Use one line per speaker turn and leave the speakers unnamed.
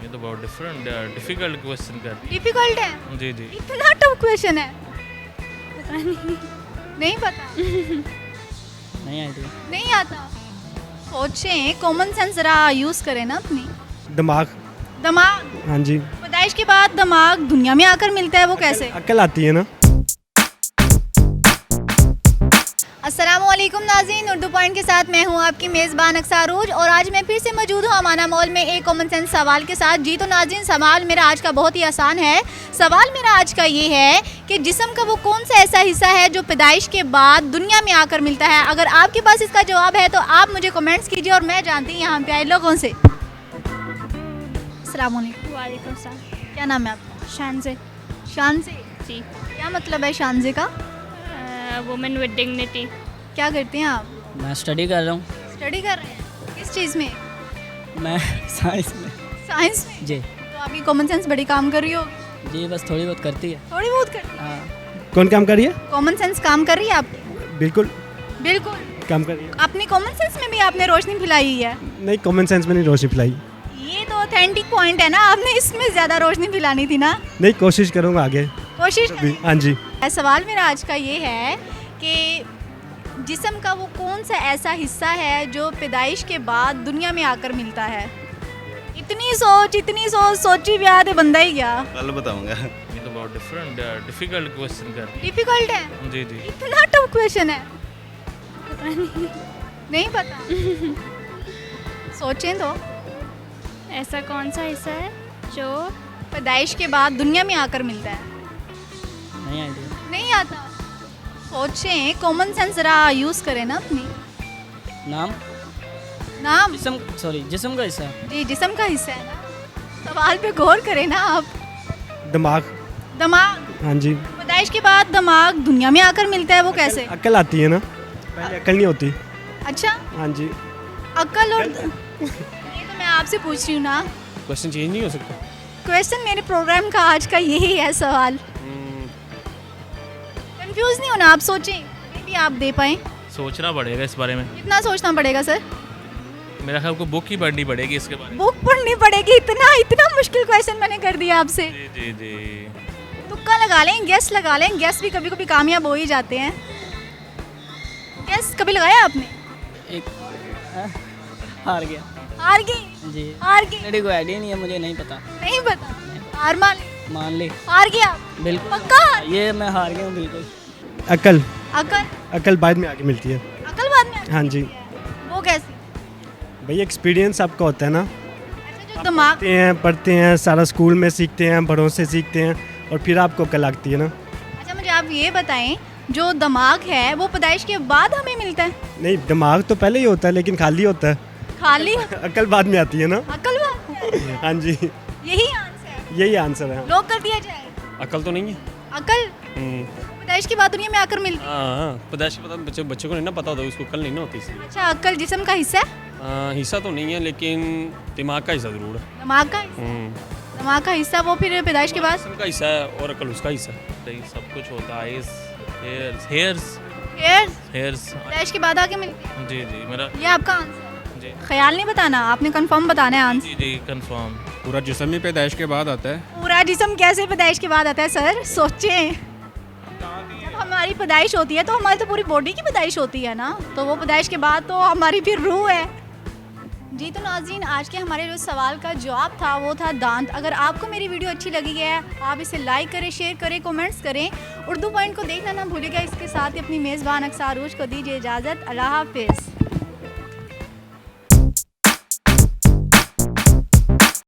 ये तो बहुत डिफिकल्ट क्वेश्चन कर
डिफिकल्ट है,
जी जी।
इतना टफ क्वेश्चन है, पता नहीं पता,
नहीं आइडिया।
नहीं आता। सोचें, कॉमन सेंस जरा यूज करें ना अपनी।
दिमाग।
दिमाग।
हाँ जी।
पैदाइश के बाद दिमाग दुनिया में आकर मिलता है, वो कैसे?
अक्ल आती है ना।
अस्सलामुअलैकुम नाज़रीन, उर्दू पॉइंट के साथ मैं हूं आपकी मेज़बान अक्सा अरूज और आज मैं फिर से मौजूद हूं अमाना मॉल में एक कॉमन सेंस सवाल के साथ। जी तो नाज़रीन, सवाल मेरा आज का बहुत ही आसान है। सवाल मेरा आज का ये है कि जिस्म का वो कौन सा ऐसा हिस्सा है जो पैदाइश के बाद दुनिया में आकर मिलता है। अगर आपके पास इसका जवाब है तो आप मुझे कमेंट्स कीजिए और मैं जानती हूँ यहाँ पे आए लोगों से। अस्सलामुअलैकुम।
वालेकुम सलाम।
क्या नाम है आपका?
शानजे।
शानजे।
जी।
क्या मतलब है शानजे का?
Women with dignity.
क्या करते हैं आप?
मैं स्टडी कर रहा हूँ।
स्टडी कर रहे हैं? किस चीज़ में?
मैं साइंस में।
साइंस में?
जी
तो आपकी कॉमन सेंस बड़ी काम कर रही होगी।
जी, बस थोड़ी बहुत करती है।
थोड़ी बहुत करती है।
हाँ।
कौन काम कर रही है?
कॉमन सेंस काम कर रही है आप?
बिल्कुल
बिल्कुल।
काम कर रही है।
अपनी कॉमन सेंस में भी आपने रोशनी फैलाई है।
नहीं, कॉमन सेंस में नहीं रोशनी फैलाई।
ये तो ऑथेंटिक पॉइंट है ना, आपने इसमें ज़्यादा रोशनी फैलानी थी ना।
नहीं, कोशिश करूँगा आगे
कोशिश
भी। हाँ जी।
सवाल मेरा आज का ये है कि जिस्म का वो कौन सा ऐसा हिस्सा है जो पैदाइश के बाद दुनिया में आकर मिलता है। इतनी सोच सोची ब्याह दे बंदा ही गया।
कल बताऊंगा। ये तो बहुत डिफिकल्ट क्वेश्चन कर
डिफिकल्ट है,
जी जी।
इतना टफ क्वेश्चन है, पता नहीं पता। सोचें तो,
ऐसा कौन सा हिस्सा है जो
पैदाइश के बाद दुनिया में आकर मिलता है।
नहीं आइडिया।
नहीं आता। सोचें, कॉमन सेंस जरा यूज करें ना अपनी। नाम
जिस्म का हिस्सा।
जी, जिस्म का हिस्सा है ना। सवाल पे गौर करें ना आप।
दिमाग।
दिमाग।
हाँ जी।
पैदाइश के बाद दिमाग दुनिया में आकर मिलता है, वो कैसे?
अक्ल आती है ना, पहले अक्ल नहीं होती।
अच्छा,
हाँ जी।
अक्ल और ये तो मैं आपसे पूछ रही हूँ ना।
क्वेश्चन चेंज नहीं हो सकता।
क्वेश्चन मेरे प्रोग्राम का आज का यही है सवाल। कंफ्यूज नहीं होना, आप सोचें, मे भी आप दे पाएँ।
सोचना पड़ेगा इस बारे में।
कितना सोचना पड़ेगा सर?
मेरा ख्याल को बुक ही पढ़नी पड़ेगी इसके बारे में।
बुक पढ़नी पड़ेगी? इतना मुश्किल क्वेश्चन मैंने कर दिया आपसे।
जी जी जी।
तुक्का लगा लें, गेस लगा लें। गेस भी कभी कभी कामयाब हो ही जाते हैं। गेस कभी लगाया आपने?
एक हार गया।
हार गई?
जी।
हार गई?
मेरी कोई आइडिया नहीं है, मुझे नहीं पता।
नहीं पता? हार मान ली?
मान ली।
हार गया?
बिल्कुल
पक्का हार?
ये मैं हार गया हूँ बिल्कुल।
अक्ल।
अकल?
अक्ल बाद में आगे मिलती है।
अकल बाद में आती
हाँ जी।
है? वो कैसे?
भाई एक्सपीरियंस आपका होता है ना।
अच्छा, जो दिमाग।
पढ़ते हैं सारा, स्कूल में सीखते हैं, बड़ों से सीखते हैं और फिर आपको अक्ल लगती है ना।
अच्छा, मुझे आप ये बताएं, जो दिमाग है वो पैदाइश के बाद हमें मिलता है?
नहीं, दिमाग तो पहले ही होता है लेकिन खाली होता है।
खाली?
अक्ल बाद में आती है ना।
अकल बाद में आती है?
हाँ जी,
यही आंसर है?
यही आंसर है।
लोग कर दिया जाए।
अकल तो नहीं है।
अकल पैदाइश के बाद दुनिया में आकर मिलती है।
हाँ, पैदाइश के बाद बच्चे को नहीं ना पता होता, उसको कल नहीं ना होती इसलिए।
अच्छा, अकल जिस्म का हिस्सा है?
हिस्सा तो नहीं है लेकिन दिमाग का हिस्सा जरूर है।
दिमाग का हिस्सा? दिमाग का हिस्सा वो फिर पैदाइश के बाद?
जिस्म का हिस्सा है और अकल उसका हिस्सा है। सब कुछ होता है। हेयर्स
पैदाइश के बाद आके मिलती है?
जी जी। मेरा
ये आपका आंसर है?
जी
ख्याल नहीं बताना, आपने कंफर्म बताना है आंसर।
जी जी कंफर्म।
पूरा जिस्म ही पैदाइश के बाद आता है।
पूरा जिस्म कैसे पैदाइश के बाद आता है सर? सोचें, जब हमारी पैदाइश होती है तो हमारी तो पूरी बॉडी की पैदाइश होती है ना, तो वो पैदाइश के बाद तो हमारी फिर रूह है। जी तो नाज़रीन, आज के हमारे जो सवाल का जवाब था वो था दांत। अगर आपको मेरी वीडियो अच्छी लगी है आप इसे लाइक करें, शेयर करें, कमेंट्स करें। उर्दू पॉइंट को देखना ना भूलिएगा। इसके साथ ही अपनी मेज़बान अक्सा अरूज को दीजिए इजाज़त। अल्लाह हाफिज़।